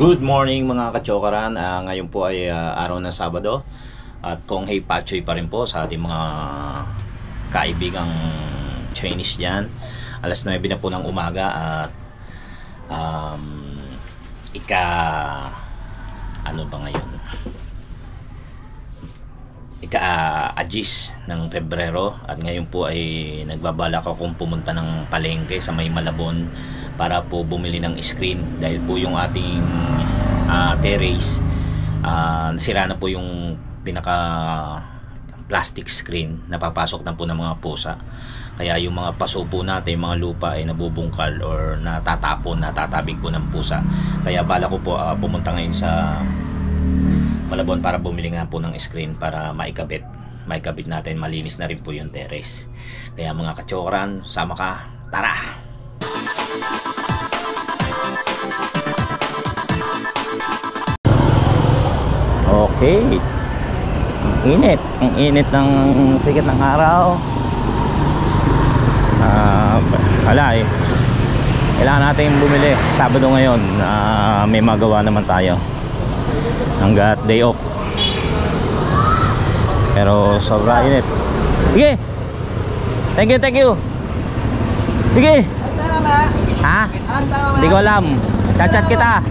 Good morning mga kachokaran. Ngayon po ay araw ng Sabado at kung hey pachoy pa rin po sa ating mga kaibigang Chinese dyan. Alas 9 na po ng umaga at ano ba ngayon? Ika-agis ng Pebrero at ngayon po ay nagbabalak akong pumunta ng palengke sa may Malabon para po bumili ng screen dahil po yung ating terrace sira na po yung pinaka plastic screen, napapasok na po ng mga pusa, kaya yung mga paso po natin, mga lupa ay nabubungkal or natatabig po ng pusa. Kaya bala ko po pumunta ngayon sa Malabon para bumili nga po ng screen para maikabit natin, malinis na rin po yung terrace. Kaya mga kachoran, sama ka, tara! Okay, ang init ng sikat ng araw. Wala eh, kailangan natin bumili Sabado ngayon. May magawa naman tayo hanggat day off, pero sobra init. Sige, thank you. Sige. Ha? Hindi ko alam, chat kita.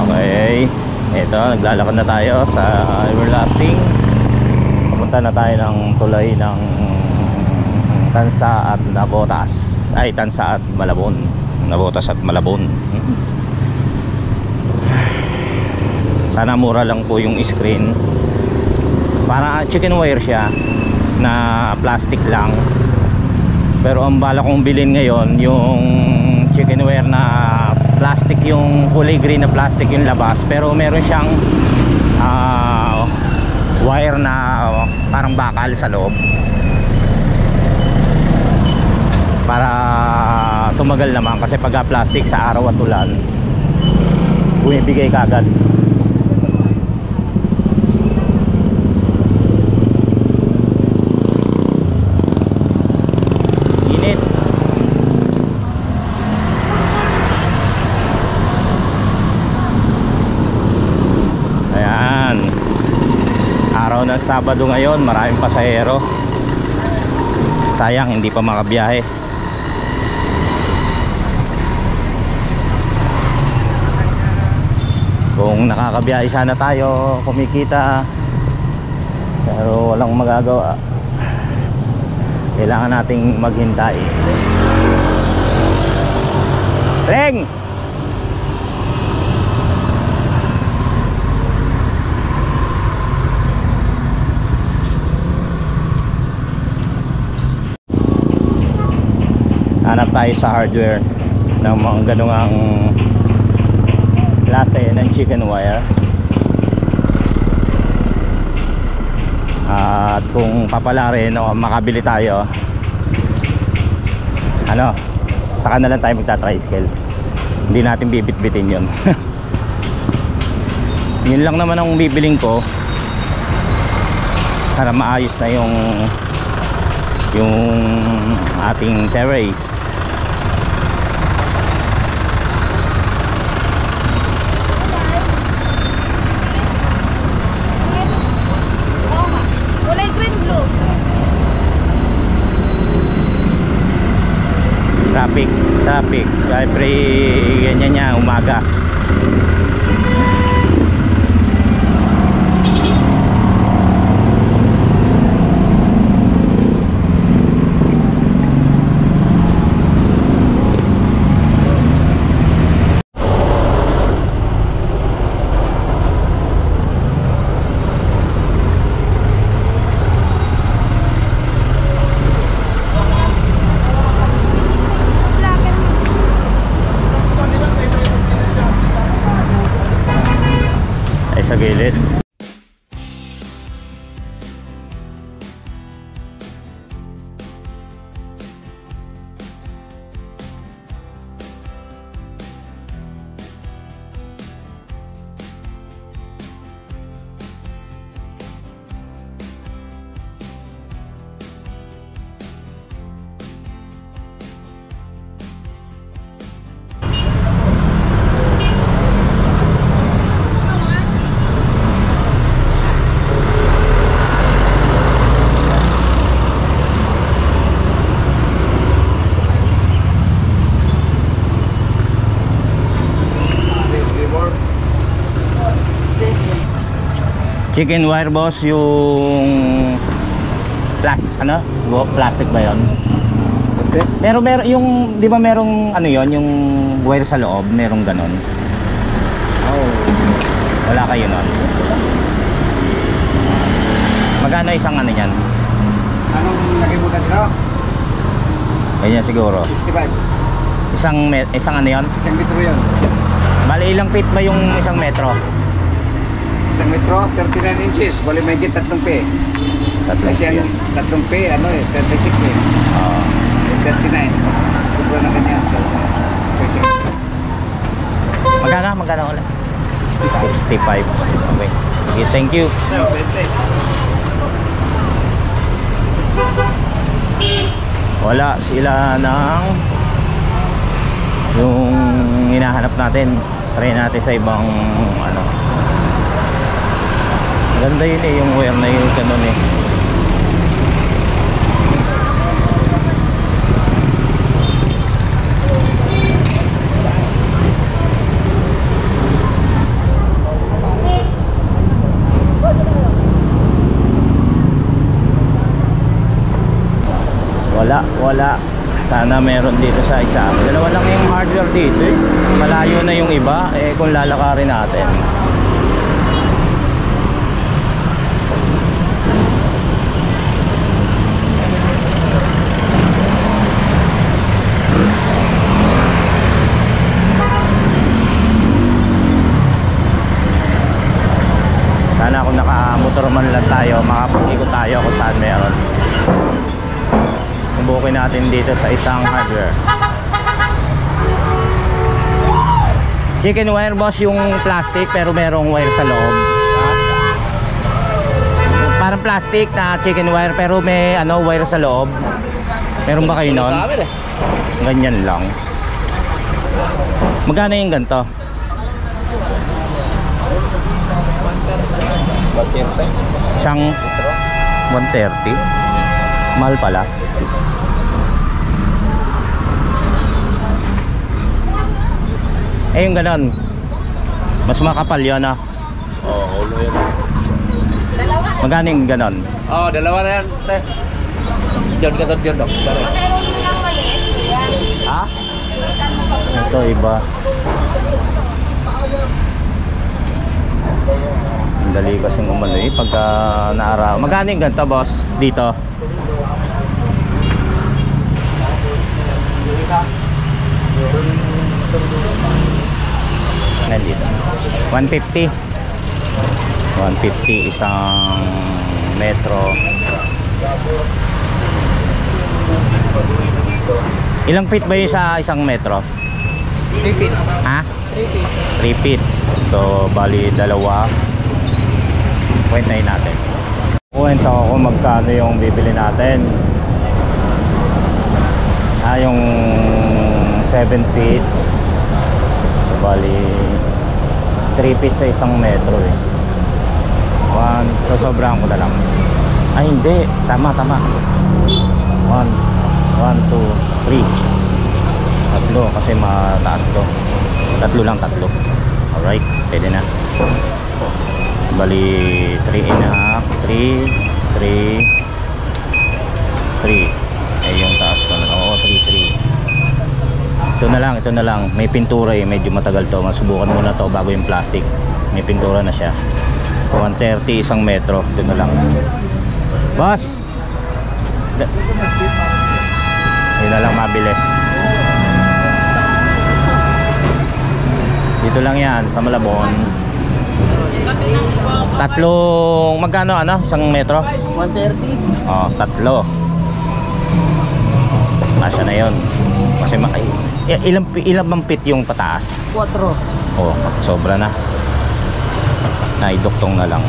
Okay, ito, naglalakad na tayo sa Everlasting. Pumunta na tayo ng tulay ng Tansa at Navotas. Ay, Tansa at Malabon. Navotas at Malabon. Sana mura lang po yung screen. Para chicken wire siya na plastic lang. Pero ang bala kong bilhin ngayon yung chicken wire na plastic, yung kulay green na plastic yung labas, pero meron siyang wire na parang bakal sa loob para tumagal naman, kasi pagka plastic sa araw at ulan bumibigay kagad. Ng Sabado ngayon, maraming pasahero. Sayang hindi pa makabiyahe. Kung nakakabiyahe sana tayo, kumikita, pero walang magagawa, kailangan nating maghintay. Reng! Hanap tayo sa hardware ng mga ganungang klase ng chicken wire. At kung papalarin o makabili tayo, saka na lang tayo magta-tricycle. Hindi natin bibit-bitin yun. Yun lang naman ang bibiling ko para maayos na yung ating terrace. Traffic every ganyan niya umaga. Chicken wire boss, yung plastic, ano? Plastic ba yun? Okay. Pero yung, di ba merong ano yon, yung wire sa loob, merong ganon? Oh. Wala kayo nun? Magkano isang ano yan? Anong lagay mo dito? Ganyan siguro. 65. Isang ano yon? Isang metro yun. Bali ilang feet ba yung isang metro? Isang metro, 39 inches. Bali may git 3 p. Tatlong Kasi ang feet. 3 p, ano eh, 36 eh. Oo. 39. Sobra na ganyan. So, Magkano ulit? 65. 65. Okay. Okay, thank you. Wala sila ng yung hinahanap natin. Try natin sa ibang ano. Ganda yun eh, yung wire na yun ganun eh. Wala. Sana meron dito sa isa. Dalawa lang yung hardware dito eh. Malayo na yung iba eh kung lalakarin natin. Sana kung nakamotor man lang tayo, makapag-ikot tayo kung saan meron. Subukin natin dito sa isang hardware. Chicken wire boss, yung plastic pero merong wire sa loob. Parang plastic na chicken wire pero may ano wire sa loob. Meron ba kayo nun? Ganyan lang. Magkano yung ganito? 130. Isang 130. Mahal pala. Eh yung ganon, mas makapal yun ah. Oo, ulo yan. Magkano yung ganon? Oo, dalawa na yan, te. Diyan ka to, diyan, Dok. Ha? Ito iba. Ang dali kasing umano eh pagka naaraw. Magkano yung ganito boss? Dito? Nandito 150 isang metro. Ilang feet ba yun sa isang metro? 3 feet. Ha? 3 feet. 3 feet. So bali dalawa. Point na natin. Kuwento ako magkano yung bibili natin. Yung 7 feet. So bali 3 feet sa isang metro eh. So sobrang ko na lang. Ay hindi, tama 1, 2, 3. Tatlo kasi mataas to. Tatlo. Alright, pwede na. Bali 3.5, 3. Eh yung taas ko na. Oo, 3. Ito na lang. May pintura eh, medyo matagal to. Masubukan muna to bago yung plastic. May pintura na siya. 130 isang metro. Ito na lang. Boss! Yun na lang mabili. Dito lang yan sa Malabon. Tatlong magkano ano? Isang metro? 130. Oh, tatlo. Kasya na yun. Kasi ilang bang feet yung pataas? 4. Oh, sobra na. Naiduktong na lang.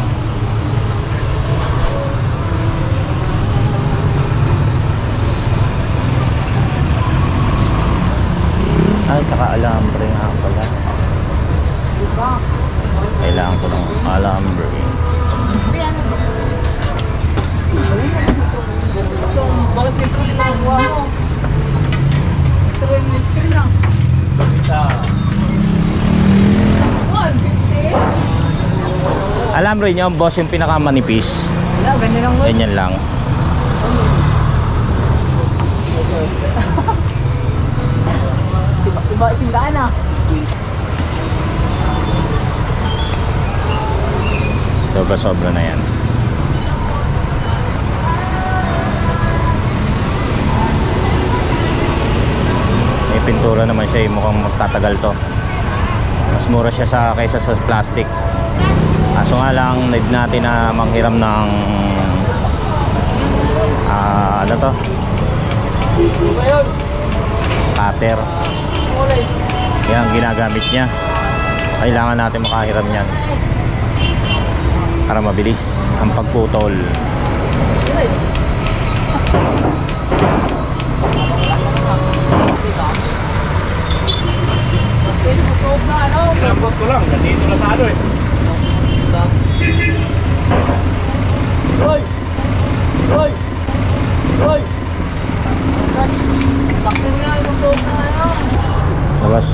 Ay, taka-alambre nga pala. Kailangan ko ng alambre. alambre nyo, boss, yung pinakamanipis. Wala, ganyan lang boss. Ganyan lang. Iba isang daan ah. Sobra na yan. May pintura naman siya, mukhang magtatagal to. Mas mura siya kaysa sa plastic. Kaso nga lang, need natin na manghiram ng ano to? Cutter. Yan ang ginagamit niya. Kailangan natin makahiram yan para mabilis ang pagputol. Pinabot ko lang, nandito na sa ano eh. Hoy! Hoy! Hoy! Bakit nga yung tuog na ano? Labas.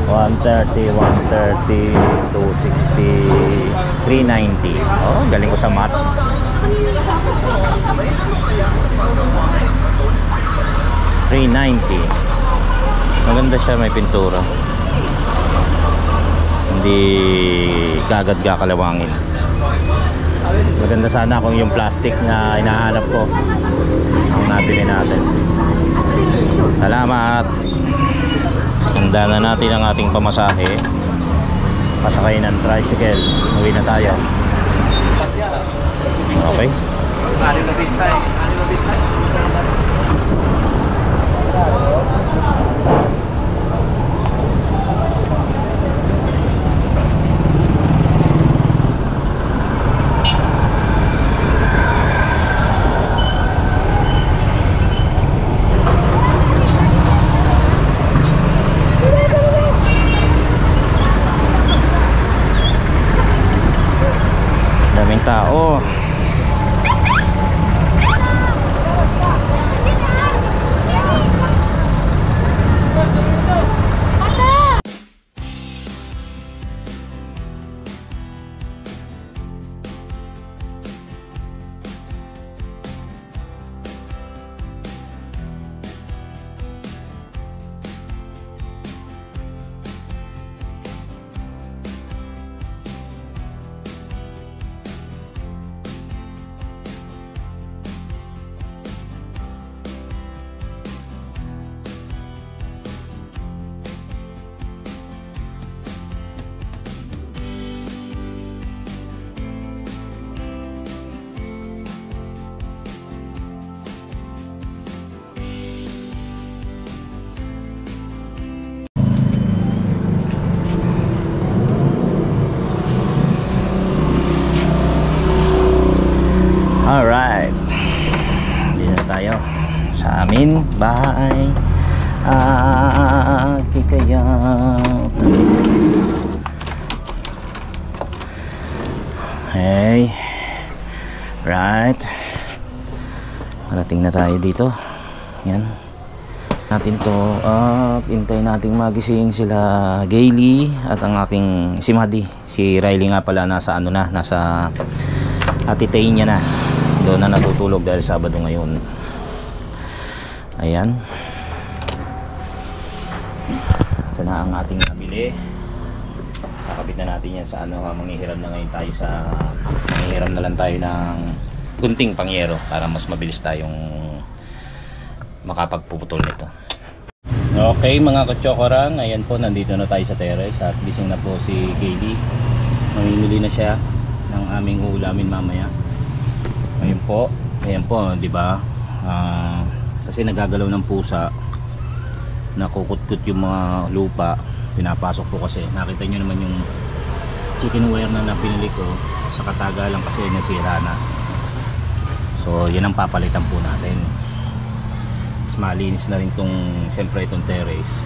130, 130, 260, 390. Oh, galing ko sa math. 390. Maganda siya, may pintura. Hindi kagad kakalawangin. Maganda sana kung yung plastic na hinahanap ko ang nabili natin. Salamat. Handa na natin ang ating pamasahe. Pasakay ng tricycle. Uwi na tayo. Okay. Daming tao. Alright, dito na tayo sa amin bahay. Kaya hey, right, parating na tayo dito. Yan natin to up. Hintayin nating magising sila Gaily at ang aking si Madi. Si Riley nga pala nasa ano na, nasa atitayin niya na. Doon na natutulog dahil Sabado ngayon. Ayan. Ito na ang ating nabili. Kakabit na natin yan sa ano. Manghihiram na ngayon tayo sa manghihiram na lang tayo ng gunting pangyero para mas mabilis tayong makapagpuputol nito. Okay mga kachokoran, ayan po, nandito na tayo sa terrace at gising na po si Gaily. Mamimili na siya ng aming uulamin mamaya. Ayun po, ayan po, di ba? Kasi nagagalaw ng pusa, nakukutkut yung mga lupa, pinapasok po kasi. Nakita nyo naman yung chicken wire na pinili ko, sa katagalan kasi nasira na. So yan ang papalitan po natin. Mas malinis na rin tong, syempre itong terrace.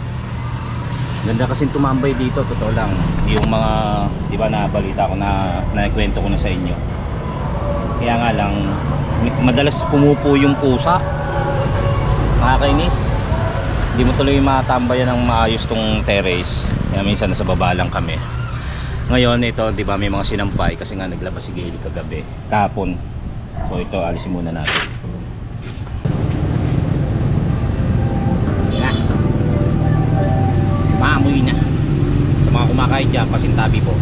Ganda kasi tumambay dito, totoo lang. Yung mga, di ba, nabalita ko na naikwento ko na sa inyo. Kaya nga lang, madalas pumupo yung pusa. Nakakainis. Hindi mo tuloy matambayan ng maayos tong terrace. Kaya minsan nasa baba lang kami. Ngayon ito, 'di ba, may mga sinampay kasi nga naglabas si Gayle kagabi, kahapon. So ito, alisin muna natin. Yan. Maamoy na. Sa mga kumakain dyan, pasintabi po.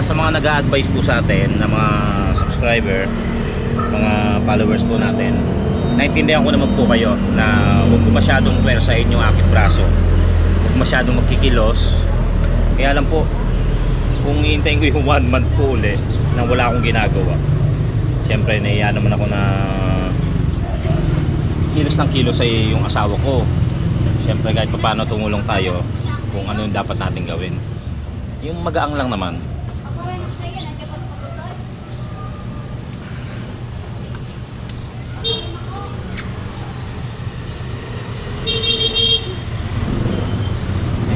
Sa mga nag-a-advise po sa atin na mga subscriber, mga followers po natin, naintindihan ko naman po kayo na huwag ko masyadong pwersahin yung aking braso, huwag masyadong magkikilos. Kaya lang po, kung hihintayin ko yung 1 month po uli nang wala akong ginagawa, siyempre nahiya naman ako na kilos ng kilos ay yung asawa ko. Siyempre kahit pa paano tumulong tayo kung ano yung dapat natin gawin, yung magaang lang naman.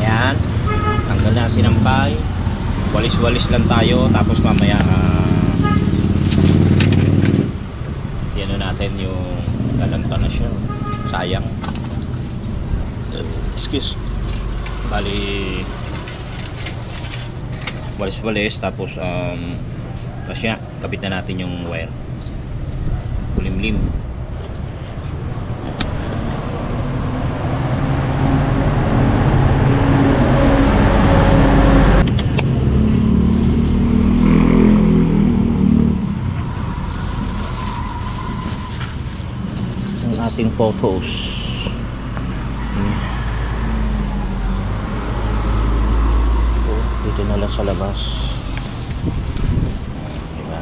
Ayan, tanggal na sinampay, walis-walis lang tayo, tapos mamaya yan natin yung galanta na siya, sayang. Excuse, bali walis-walis, tapos kasi kapit na natin yung wire, kulimlim. Ang ating photos. Dito na lang sa labas, diba?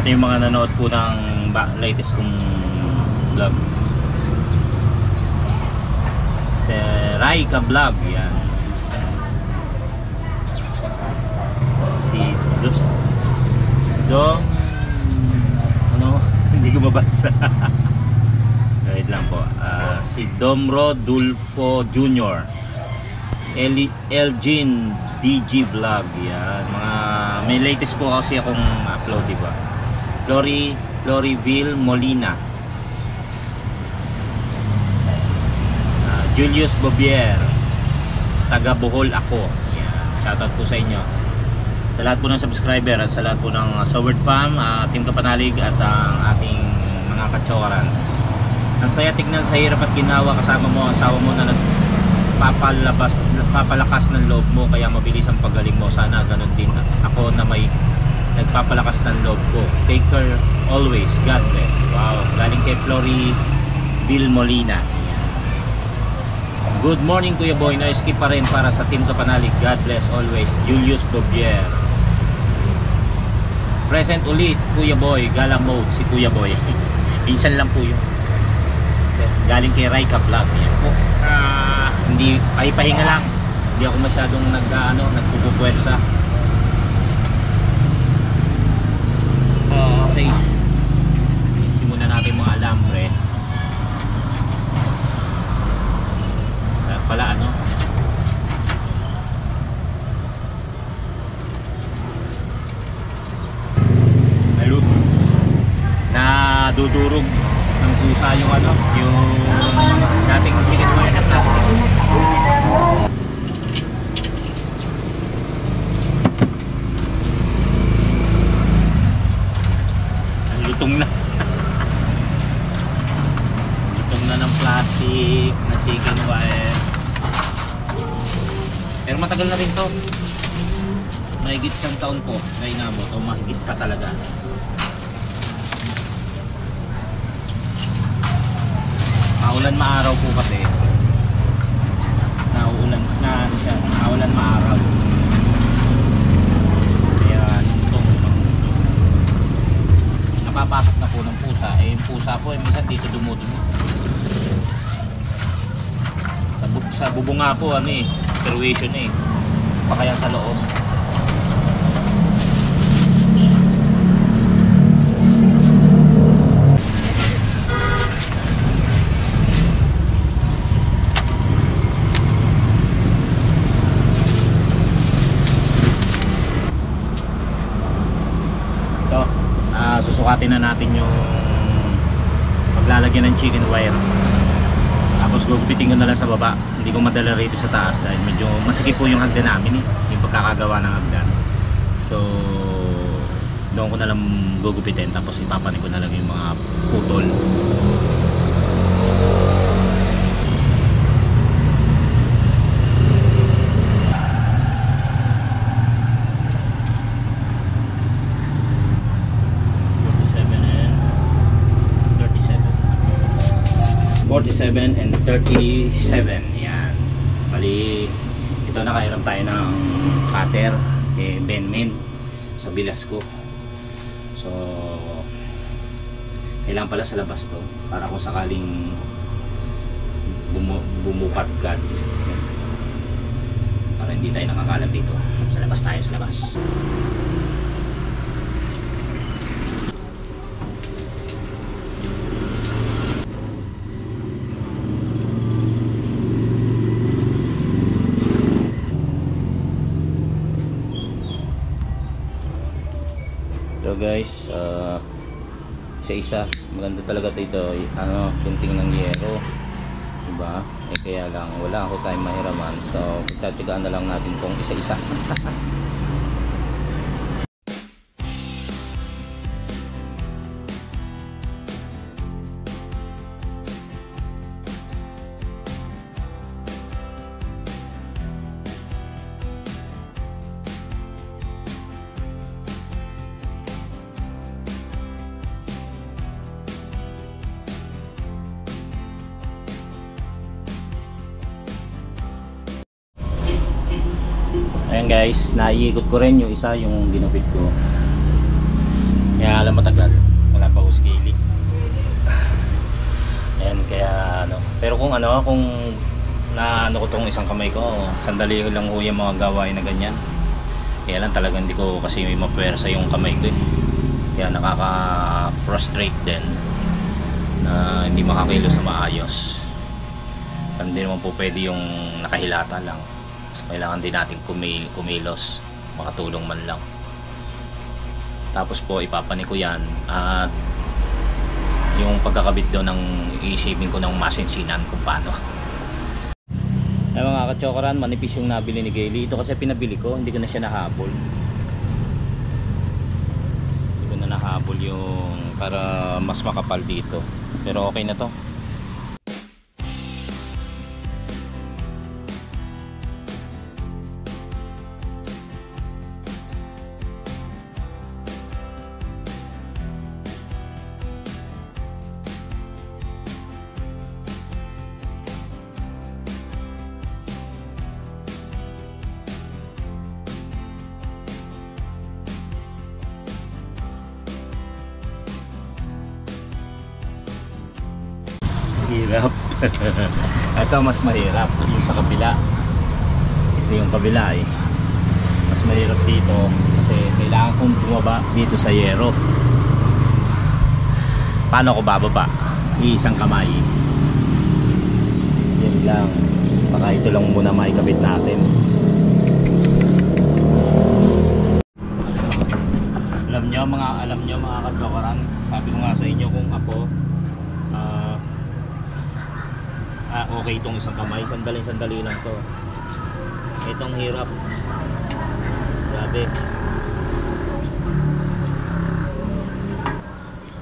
Ito yung mga nanood po ng latest kong vlog. Si Raika Vlog, yan. Si Dom ano? Hindi ko mabasa. Wait lang po. Si Dom Rodulfo Jr. Elgin DG Vlog, yan. Mga may latest po kasi akong upload, diba? Floryville Molina. Julius Bobier, taga Bohol ako. Yan. Shoutout po sa inyo. Sa lahat po ng subscriber at sa lahat po ng Soward Fam, Team Kapanalig at ang ating mga kachokarans. Ang saya tignan sa hirap at ginawa kasama mo, asawa mo na nagpapalakas ng loob mo kaya mabilis ang pagaling mo. Sana ganun din ako na may nagpapalakas ng loob ko. Take care always. God bless. Wow. Galing kay Floryville Molina. Good morning Kuya Boy. Na-skip pa rin para sa Team Kapanalig. God bless always. Julius Bobier. Present ulit Kuya Boy. Gala mode si Kuya Boy. Minsan lang po yun. Galing kay Raika Vlog. Yan po. Hindi pahipahinga lang. Hindi ako masyadong nagpupwersa. Okay. Simulan natin mga alambre. Pala ano ayun nadudurog ng pusa yung dating chicken wire na plastic. Ang lutong na lutong na ng plastic na chicken wire. Pero matagal na rin to. Mahigit isang taon po na inabot. O mahigit pa talaga. Maulan maaraw po kasi. Nauulan na siya. Maulan maaraw. Kaya itong napapasok na po ng pusa. Eh yung pusa po minsan dito dumudugo. Sa bubunga po situation pa kaya sa loob. Ito, susukatin na natin yung paglalagyan ng chicken wire. Tapos gugupitin ko na lang sa baba. Hindi ko madala rito sa taas dahil medyo masikip po yung hagdan namin yung pagkakagawa ng hagdan. So doon ko na lang gugupitin tapos ipapanin ko na lang yung mga putol. And 37. Yan. Bali ito nakairam tayo ng cutter kay Benmin sa Bilasco. So kailangan pala sa labas to para kung sakaling bumupatgad para hindi tayo nakakalat dito. Sa labas tayo, sa labas. So guys, isa-isa maganda talaga ito, kunting ng yero, diba? Kaya lang wala ako tayong mahiraman, so pagtatigaan na lang natin kung isa-isa. Ayan guys, naiikot ko rin yung isa, yung ginupit ko. Kaya alam matagal, wala pa ho scaly. Ayan, kaya ano. Pero kung na ko tong isang kamay ko, sandali lang ho yung mga gawain na ganyan. Kaya lang talagang hindi ko kasi may mapwersa yung kamay ko eh. Kaya nakaka-frustrate din na hindi makakilos na maayos. Hindi naman po pwede yung nakahilata lang. So, kailangan din natin kumilos, makatulong man lang. Tapos po ipapanik ko yan at yung pagkakabit doon ng isipin ko ng masinsinan kung paano. Ay mga kachokoran, manipis yung nabili ni Gayle. Ito kasi pinabili ko, hindi ko na siya nahabol. Hindi ko na nahabol yung para mas makapal dito. Pero okay na to. Hirap. Ito mas mahirap yung sa kabila. Ito yung kabila eh. Mas mahirap dito kasi kailangan kong bumaba dito sa yero. Paano ko bababa? Isang kamay. Yan lang. Baka ito lang muna maikabit natin. Alam nyo mga kachokaran, sabi ko nga sa inyo kung ako okay itong isang kamay, sandali lang to. Itong hirap, grabe.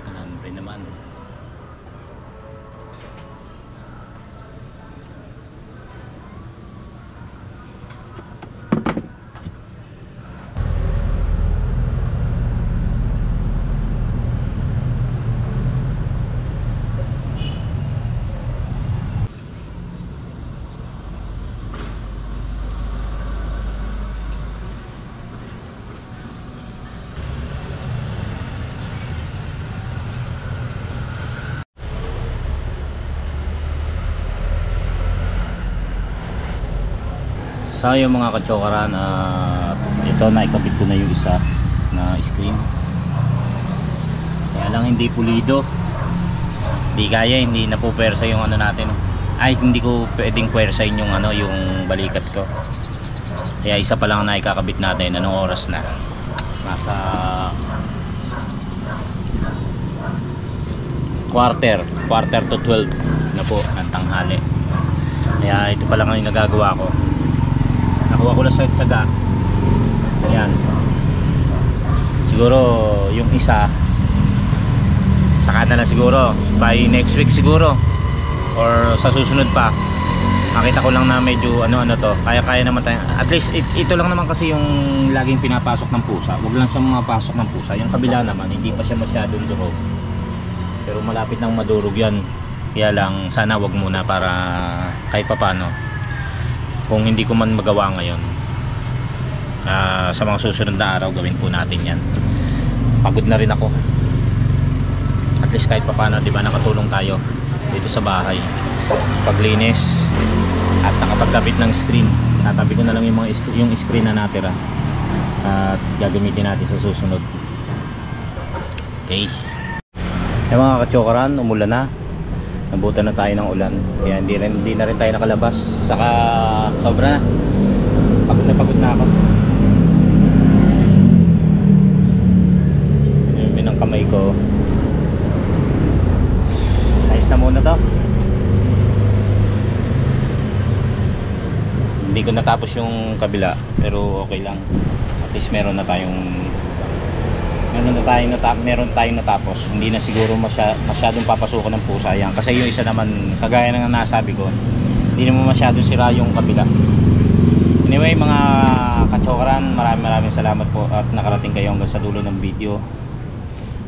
Alambre naman. So yung mga kachokaran, ito naikabit ko na yung isa na screen. Kaya lang hindi pulido. Hindi kaya, hindi na po pwersa yung ano natin. Ay hindi ko pwedeng pwersahin yung yung balikat ko. Kaya isa pa lang na ikakabit natin. Anong oras na? Nasa quarter to 12 na po ng tanghali. Kaya ito pa lang ang nagagawa ko. Nakuha ko lang sa tsaga. Ayan. Siguro yung isa saka na lang siguro by next week siguro or sa susunod pa. Makita ko lang na medyo to. Kaya naman tayo. At least ito lang naman kasi yung laging pinapasok ng pusa. Huwag lang siyang mapasok ng pusa. Yung kabila naman hindi pa siya masyadong durog. Pero malapit nang madurog yan. Kaya lang sana wag muna para kahit papano. Kung hindi ko man magawa ngayon, sa mga susunod na araw gawin po natin yan. Pagod na rin ako. At least kahit papano, di ba, nakatulong tayo dito sa bahay. Paglinis at nakapagkabit ng screen. Tatabi ko na lang yung screen na natira at gagamitin natin sa susunod. Okay. Yung mga kachokaran, umulan na. Nabutan na tayo ng ulan. Kaya hindi na rin tayo nakalabas. Saka sobra na. Pagod na ako. Yung ng kamay ko. Ayos na muna to. Hindi ko natapos yung kabila. Pero okay lang. At least meron tayong natapos. Hindi na siguro masyadong papasukan ng pusa yan. Kasi yung isa naman, kagaya ng nasabi ko, hindi naman masyadong sira yung kabila. Anyway mga kachokaran, maraming salamat po at nakarating kayo hanggang sa dulo ng video.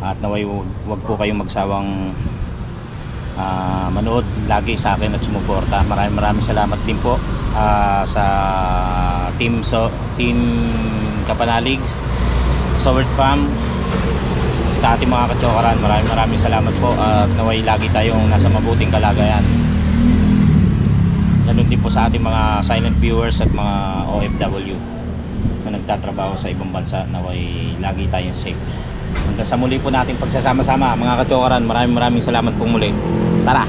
At naway wag po kayong magsawang manood lagi sa akin at sumuporta. Maraming salamat din po sa team Kapanalig, Sowert Farm, sa ating mga katsokaran. Maraming salamat po at naway lagi tayong nasa mabuting kalagayan. Ganun din po sa ating mga silent viewers at mga OFW na nagtatrabaho sa ibang bansa. Naway lagi tayong safe. Hanggang sa muli po natin pagsasama-sama mga katsokaran. Maraming salamat po muli. Tara!